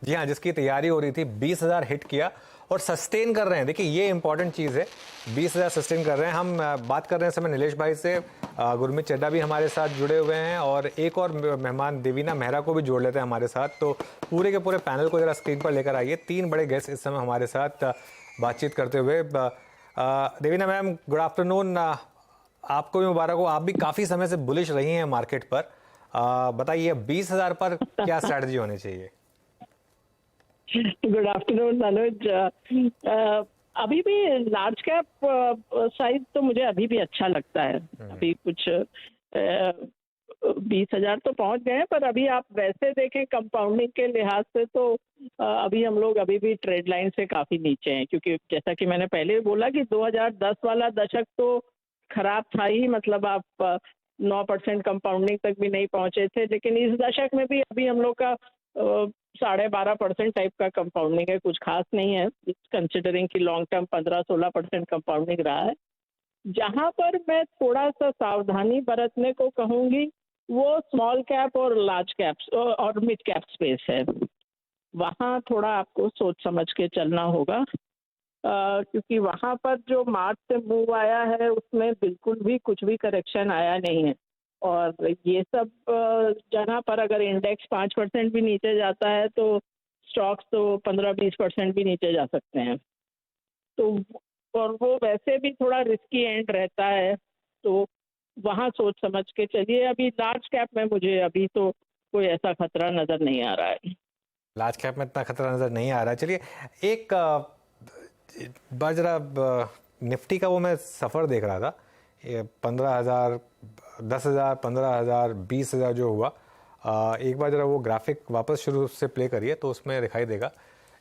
जी हाँ, जिसकी तैयारी हो रही थी, 20,000 हिट किया और सस्टेन कर रहे हैं। देखिए ये इंपॉर्टेंट चीज़ है, 20,000 सस्टेन कर रहे हैं। हम बात कर रहे हैं समय नीलेश भाई से, गुरमीत चड्ढा भी हमारे साथ जुड़े हुए हैं और एक और मेहमान देवीना मेहरा को भी जोड़ लेते हैं हमारे साथ। तो पूरे के पूरे पैनल को जरा स्क्रीन पर लेकर आइए। 3 बड़े गेस्ट इस समय हमारे साथ बातचीत करते हुए। Devina ma'am, good afternoon. आपको भी मुबारक हो, आप भी काफ़ी समय से बुलिश रही हैं मार्केट पर। बताइए 20,000 पर क्या स्ट्रैटेजी होनी चाहिए? गुड आफ्टरनून अनुज। अभी भी लार्ज कैप साइज तो मुझे अभी भी अच्छा लगता है। अभी कुछ 20,000 तो पहुंच गए हैं, पर अभी आप वैसे देखें कंपाउंडिंग के लिहाज से तो अभी हम लोग अभी भी ट्रेड लाइन से काफी नीचे हैं, क्योंकि जैसा कि मैंने पहले भी बोला कि 2010 वाला दशक तो खराब था ही। मतलब आप 9% कंपाउंडिंग तक भी नहीं पहुंचे थे, लेकिन इस दशक में भी अभी हम लोग का 12.5% टाइप का कंपाउंडिंग है, कुछ खास नहीं है कंसिडरिंग कि लॉन्ग टर्म 15-16% कंपाउंडिंग रहा है। जहां पर मैं थोड़ा सा सावधानी बरतने को कहूंगी वो स्मॉल कैप और लार्ज कैप्स और मिड कैप स्पेस है। वहां थोड़ा आपको सोच समझ के चलना होगा, क्योंकि वहां पर जो मार्च से मूव आया है उसमें बिल्कुल भी कुछ भी करेक्शन आया नहीं है। और ये सब जगह पर अगर इंडेक्स 5% भी नीचे जाता है तो स्टॉक्स तो 15-20% भी नीचे जा सकते हैं। तो और वो वैसे भी थोड़ा रिस्की एंड रहता है, तो वहाँ सोच समझ के चलिए। अभी लार्ज कैप में मुझे अभी तो कोई ऐसा खतरा नजर नहीं आ रहा है। लार्ज कैप में इतना खतरा नजर नहीं आ रहा है। चलिए एक बार जरा निफ्टी का वो मैं सफ़र देख रहा था, ये 15,000, 10,000, 15,000, 20,000 जो हुआ। एक बार जरा वो ग्राफिक वापस शुरू से प्ले करिए तो उसमें दिखाई देगा।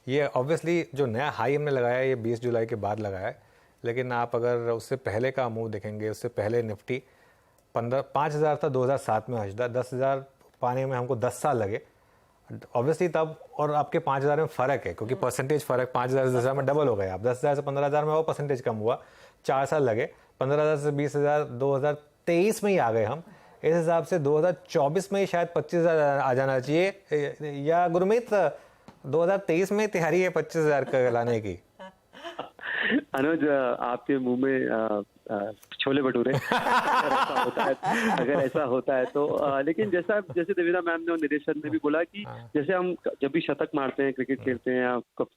ये ऑब्वियसली जो नया हाई हमने लगाया है ये 20 जुलाई के बाद लगाया है, लेकिन आप अगर उससे पहले का मूव देखेंगे, उससे पहले निफ्टी 5,000 था 2007 में हजदा, 10,000 पाने में हमको 10 साल लगे ऑब्वियसली तब। और आपके 5,000 में फ़र्क है, क्योंकि परसेंटेज फ़र्क 5,000 से 10,000 में डबल हो गए आप। 10,000 से 15,000 में वो परसेंटेज कम हुआ, 4 साल लगे। 15,000 से 20,000 2023 में ही आ गए हम। इस हिसाब से 2024 में ही शायद 25,000 आ जाना चाहिए, या गुरमीत 2023 में तैयारी है 25,000 का लाने की? अनुज, आपके मुंह में छोले भटूरे अगर ऐसा होता है तो लेकिन जैसे देवीना मैम ने और निदेश सर ने भी बोला कि जैसे हम जब भी शतक मारते हैं, क्रिकेट खेलते हैं या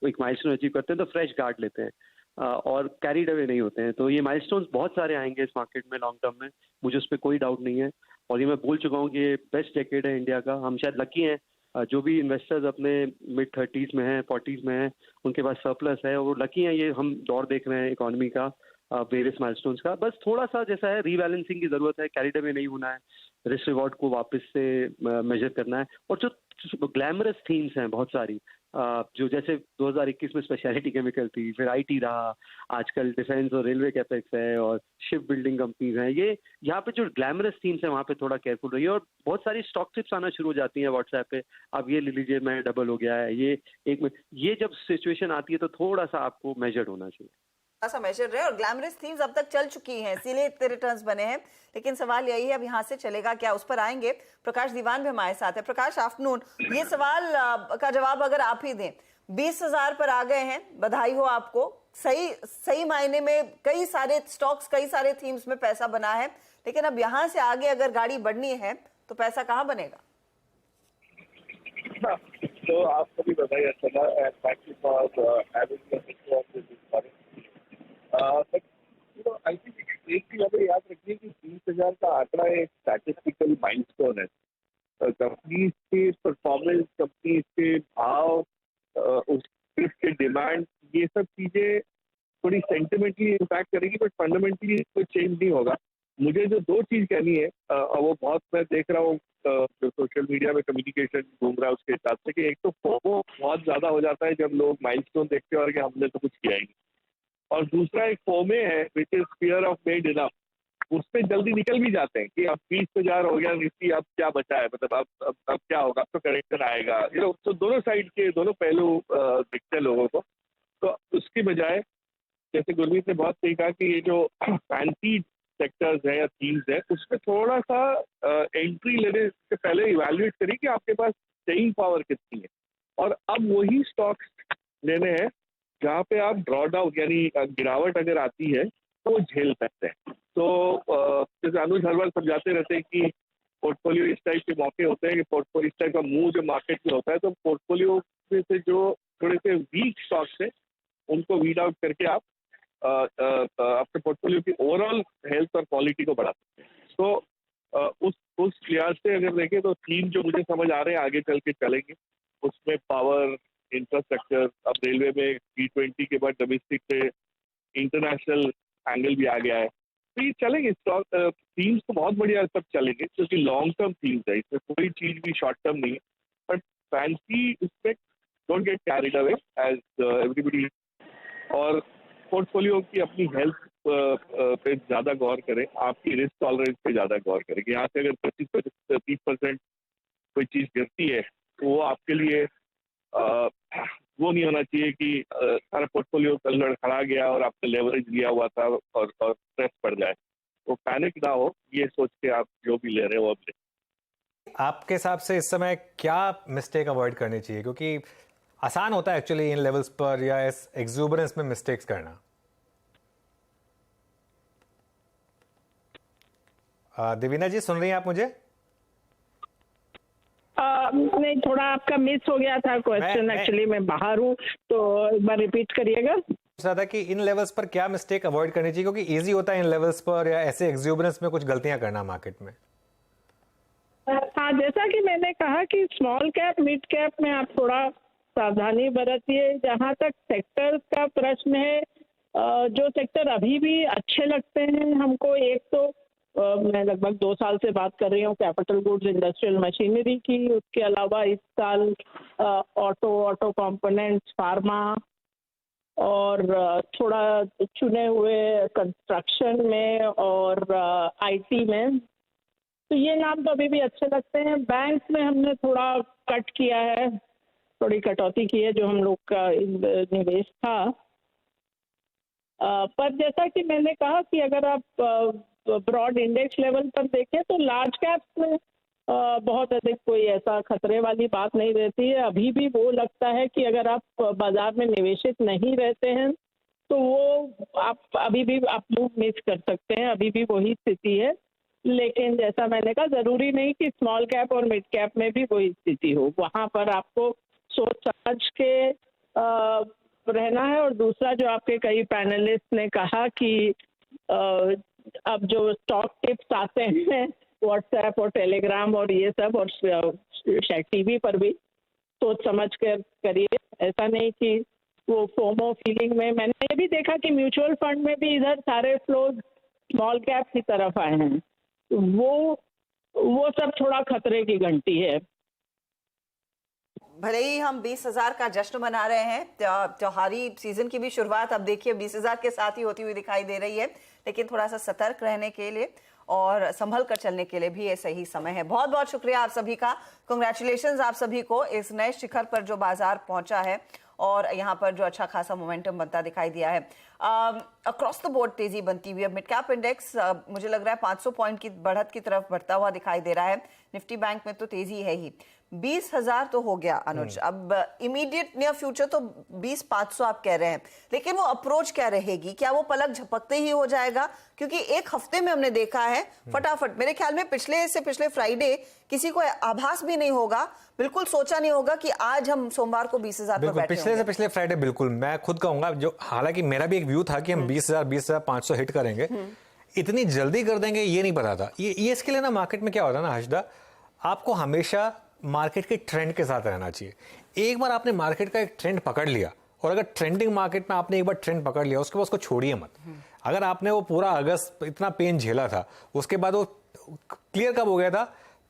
एक माइलस्टोन अचीव करते हैं तो फ्रेश गार्ड लेते हैं और कैरीड अवे नहीं होते हैं। तो ये माइलस्टोन्स बहुत सारे आएंगे इस मार्केट में लॉन्ग टर्म में, मुझे उस पर कोई डाउट नहीं है। और ये मैं बोल चुका हूँ कि ये बेस्ट डेकेड है इंडिया का। हम शायद लकी हैं, जो भी इन्वेस्टर्स अपने मिड-30s में हैं, 40s में हैं, उनके पास सरप्लस है और वो लकी हैं। ये हम दौर देख रहे हैं इकोनॉमी का, वेरियस माइलस्टोन्स का। बस थोड़ा सा जैसा है रीबैलेंसिंग की जरूरत है, कैरिड अवे नहीं होना है, रिस्क रिवॉर्ड को वापस से मेजर करना है। और जो ग्लैमरस थीम्स हैं बहुत सारी, जो जैसे 2021 में स्पेशलिटी केमिकल थी, फिर आईटी रहा, आजकल डिफेंस और रेलवे कैपेक्स है और शिप बिल्डिंग कंपनीज हैं, ये यहाँ पे जो ग्लैमरस थीम्स हैं वहाँ पे थोड़ा केयरफुल रहिए। और बहुत सारी स्टॉक टिप्स आना शुरू हो जाती हैं व्हाट्सएप पे, अब ये ले लीजिए, मैं डबल हो गया है, ये एक में, ये जब सिचुएशन आती है तो थोड़ा सा आपको मेजर्ड होना चाहिए। सा मेजर रहे। और ग्लैमरस थीम्स अब तक चल चुकी हैं, इसीलिए इतने रिटर्न्स बने हैं। लेकिन सवाल यही है अब यहाँ से चलेगा क्या, उस पर आएंगे। प्रकाश दीवान भी हमारे साथ है। प्रकाश, आफ्टरनून। ये सवाल का जवाब अगर आप ही दें, 20,000 पर आ गए हैं, बधाई हो आपको। सही मायने में कई सारे स्टॉक्स, कई सारे थीम्स में पैसा बना है, लेकिन अब यहाँ से आगे अगर गाड़ी बढ़नी है तो पैसा कहाँ बनेगा? तो आपको भी बताइए चला आई थिंक एक चीज हमें याद रखिए कि 20,000 का आंकड़ा एक स्टैटिस्टिकल माइलस्टोन है। कंपनी के परफॉर्मेंस, कंपनी के भाव, उसके डिमांड, ये सब चीजें थोड़ी सेंटिमेंटली इम्पैक्ट करेगी, बट फंडामेंटली कोई चेंज नहीं होगा। मुझे जो दो चीज कहनी है, और वो बहुत मैं देख रहा हूँ जो सोशल मीडिया में कम्युनिकेशन घूम रहा है उसके हिसाब से, कि एक तो फोमो बहुत ज्यादा हो जाता है जब लोग माइलस्टोन देखते हैं और कि हमने तो कुछ किया ही नहीं, और दूसरा एक फोमे है which is fear of made enough. उसपे जल्दी निकल भी जाते हैं कि अब 20,000 हो गया निफ्टी, अब क्या बचा है, मतलब अब क्या होगा, अब तो करेक्शन आएगा। तो दोनों साइड के दोनों पहलू दिखते हैं लोगों को। तो उसकी बजाय जैसे गुरमीत ने बहुत सही कहा कि ये जो फैंसी सेक्टर्स है या थीम्स है, उसमें थोड़ा सा एंट्री लेने से पहले इवैल्यूएट करिए कि आपके पास स्टेइंग पावर कितनी है और अब वही स्टॉक्स लेने हैं जहाँ पे आप ड्रॉ डाउन यानी गिरावट अगर आती है तो वो झेल सकते हैं। तो जैसे अनुज हर बार समझाते रहते हैं कि पोर्टफोलियो इस टाइप के मौके होते हैं कि पोर्टफोलियो इस टाइप का मूव जो मार्केट में होता है, तो पोर्टफोलियो में से जो थोड़े से वीक स्टॉक्स है उनको वीड आउट करके आप अपने पोर्टफोलियो की ओवरऑल हेल्थ और क्वालिटी को बढ़ा सकते हैं। तो उस लिहाज से अगर देखें तो तीन जो मुझे समझ आ रहे हैं आगे चल के चलेंगे, उसमें पावर, इंफ्रास्ट्रक्चर, अब रेलवे में G20 के बाद डोमेस्टिक से इंटरनेशनल एंगल भी आ गया है, तो ये चलेंगे स्टॉक थीम्स तो बहुत बढ़िया सब चलेंगे क्योंकि लॉन्ग टर्म थीम्स है, इसमें कोई चीज भी शॉर्ट टर्म नहीं है। बट फैंसी इसमें don't get carried away as everybody, और पोर्टफोलियो की अपनी हेल्थ पे ज्यादा गौर करें, आपकी रिस्क टॉलरेंस पे ज्यादा गौर करें कि यहाँ से अगर 25-30% कोई चीज गिरती है तो वो आपके लिए वो नहीं होना चाहिए कि सारा पोर्टफोलियो लड़खड़ा गया और आपने लेवरेज लिया हुआ था और स्ट्रेस पड़ जाए। तो पैनिक ना हो, ये सोच के आप जो भी ले रहे हो अब ले। आपके हिसाब से इस समय क्या मिस्टेक अवॉइड करनी चाहिए, क्योंकि आसान होता है एक्चुअली इन लेवल्स पर या इस एक्सूबरेंस में मिस्टेक्स करना? देवीना जी सुन रही हैं आप मुझे? नहीं, थोड़ा आपका मिस हो गया था क्वेश्चन, एक्चुअली मैं बाहर हूँ, तो एक बार रिपीट करिएगा। पूछ रहा था कि इन लेवल्स पर क्या मिस्टेक अवॉइड करनी चाहिए, क्योंकि इजी होता है इन लेवल्स पर या ऐसे एक्सूबरेंस में कुछ गलतियां करना मार्केट में। हाँ, जैसा कि मैंने कहा कि स्मॉल कैप मिड कैप में आप थोड़ा सावधानी बरतिए। जहाँ तक सेक्टर का प्रश्न है, जो सेक्टर अभी भी अच्छे लगते हैं हमको, एक तो मैं लगभग 2 साल से बात कर रही हूँ कैपिटल गुड्स, इंडस्ट्रियल मशीनरी की, उसके अलावा इस साल ऑटो कंपोनेंट्स, फार्मा और थोड़ा चुने हुए कंस्ट्रक्शन में और आईटी में, तो ये नाम तो अभी भी अच्छे लगते हैं। बैंक में हमने थोड़ा कट किया है, थोड़ी कटौती की है जो हम लोग का निवेश था। पर जैसा कि मैंने कहा कि अगर आप ब्रॉड इंडेक्स लेवल पर देखें तो लार्ज कैप्स में बहुत अधिक कोई ऐसा खतरे वाली बात नहीं रहती है। अभी भी वो लगता है कि अगर आप बाजार में निवेशित नहीं रहते हैं तो वो आप अभी भी आप मूव मिस कर सकते हैं, अभी भी वही स्थिति है। लेकिन जैसा मैंने कहा, जरूरी नहीं कि स्मॉल कैप और मिड कैप में भी वही स्थिति हो, वहां पर आपको सोच समझ के रहना है। और दूसरा, जो आपके कई पैनलिस्ट ने कहा कि अब जो स्टॉक टिप्स आते हैं व्हाट्सएप और टेलीग्राम और ये सब, और शायद टीवी पर भी, सोच समझ कर करिए। ऐसा नहीं कि वो फोमो फीलिंग में, मैंने ये भी देखा कि म्यूचुअल फंड में भी इधर सारे फ्लोज स्मॉल कैप की तरफ आए हैं, वो सब थोड़ा खतरे की घंटी है। भले ही हम 20,000 का जश्न मना रहे हैं, त्योहारी सीजन की भी शुरुआत अब देखिए 20,000 के साथ ही होती हुई दिखाई दे रही है, लेकिन थोड़ा सा सतर्क रहने के लिए और संभल कर चलने के लिए भी ये सही समय है। बहुत बहुत शुक्रिया आप सभी का, कांग्रेचुलेशंस आप सभी को इस नए शिखर पर जो बाजार पहुंचा है और यहाँ पर जो अच्छा खासा मोमेंटम बनता दिखाई दिया है। अक्रॉस द बोर्ड तेजी बनती हुई है। मिड कैप इंडेक्स मुझे लग रहा है 500 पॉइंट की बढ़त की तरफ बढ़ता हुआ दिखाई दे रहा है। निफ्टी बैंक में तो तेजी है ही। 20,000 तो हो गया अनुज, अब इमीडिएट नियर फ्यूचर तो 20,500 आप कह रहे हैं, लेकिन वो अप्रोच क्या रहेगी? क्या वो पलक झपकते ही हो जाएगा? क्योंकि एक हफ्ते में हमने देखा है फटाफट, मेरे ख्याल में पिछले फ्राइडे किसी को आभास भी नहीं होगा, बिल्कुल सोचा नहीं होगा कि आज हम सोमवार को 20,000 पर बैठे पिछले से पिछले फ्राइडे बिल्कुल मैं खुद कहूंगा, जो हालांकि मेरा भी एक व्यू था कि हम 20,500 हिट करेंगे, इतनी जल्दी कर देंगे ये नहीं पता था। ये इसके लिए ना मार्केट में क्या होता है ना हर्षदा, आपको हमेशा मार्केट के ट्रेंड के साथ रहना चाहिए। एक बार आपने मार्केट का एक ट्रेंड पकड़ लिया, और अगर ट्रेंडिंग मार्केट में आपने एक बार ट्रेंड पकड़ लिया, उसके बाद उसको छोड़िए मत। अगर आपने वो पूरा अगस्त इतना पेन झेला था, उसके बाद वो क्लियर कब हो गया था?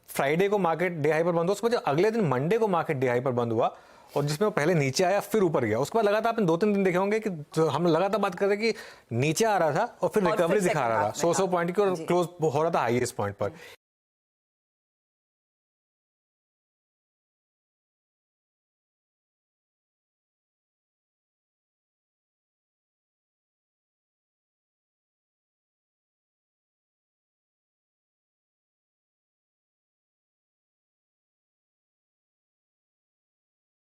फ्राइडे को मार्केट डे हाई पर बंद हुआ, उसके बाद अगले दिन मंडे को मार्केट डे हाई पर बंद हुआ, और जिसमें वो पहले नीचे आया फिर ऊपर गया। उसके बाद लगातार आपने 2-3 दिन देखे होंगे कि हम लगातार बात कर रहे कि नीचे आ रहा था और फिर रिकवरी दिखा रहा था 100 पॉइंट की, और क्लोज हो रहा था हाईएस्ट पॉइंट पर।